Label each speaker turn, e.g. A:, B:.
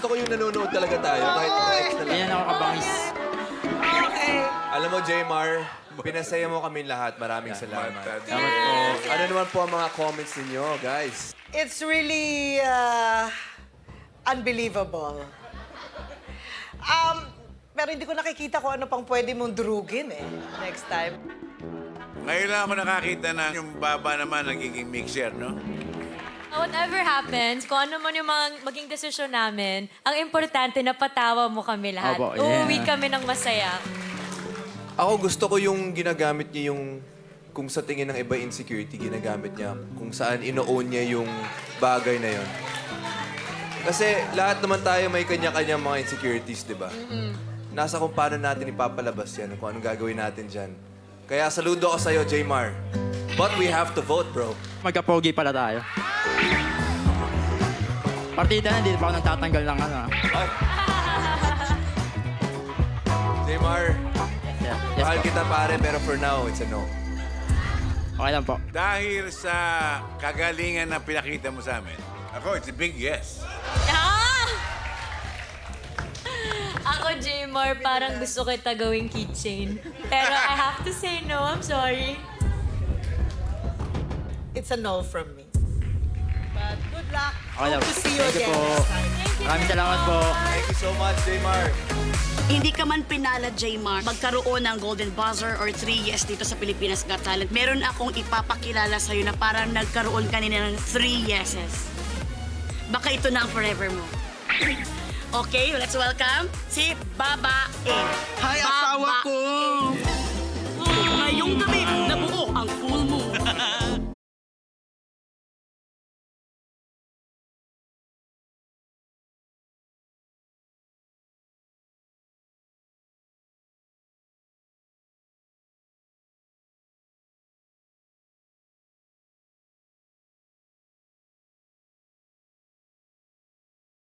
A: gusto ko yung nanonood talaga tayo. Kahit ex na lang.
B: Ganyan ako kabangis.
C: Okay.
A: Alam mo, Jmar, pinasaya mo kami lahat. Maraming salamat.
B: Salamat po.
A: Ano naman po ang mga comments ninyo, guys?
C: It's really unbelievable. Pero hindi ko nakikita kung ano pang pwede mong durugin next time.
D: Ngayon lang ako nakakita na yung baba naman nagiging mixer, no?
E: Whatever happens, kung ano man yung mga maging desisyon namin, ang importante na patawa mo kami lahat.
B: Opo, yeah.
E: Uuwi kami ng masaya.
A: Ako gusto ko yung ginagamit niya yung... Kung sa tingin ng iba insecurity, ginagamit niya. Kung saan ino-own niya yung bagay na yon. Kasi lahat naman tayo may kanya-kanya mga insecurities, di ba? Nasa kung paano natin ipapalabas yan, kung anong gagawin natin dyan. Kaya saludo ako sa'yo, Jmar. But we have to vote, bro.
B: Magka-pogi pala tayo. Partida na, hindi pa ako nagtatanggal ng ano.
A: Ay. Jmar,
B: Yes
A: mahal
B: po.
A: kita pare, pero for now, it's a no.
B: Okay lang po.
D: Dahil sa kagalingan na pinakita mo sa amin, ako, it's a big yes.
E: Ah! Ako, Jmar, parang gusto kita gawing keychain. Pero I have to say no, I'm sorry.
C: It's a no from me. But good luck.
B: Okay lang.
C: Hope to see you
B: Thank you
C: again
B: po.
C: next time.
B: Maraming salamat po.
A: Thank you so much, Jmar.
F: Hindi ka man pinala, Jmar, magkaroon ng Golden Buzzer or 3 yes dito sa Pilipinas Got Talent. Meron akong ipapakilala sa'yo na parang nagkaroon kanina ng 3 yeses. Baka ito na ang forever mo. Okay, let's welcome si Baba A.
G: Hi, asawa ko!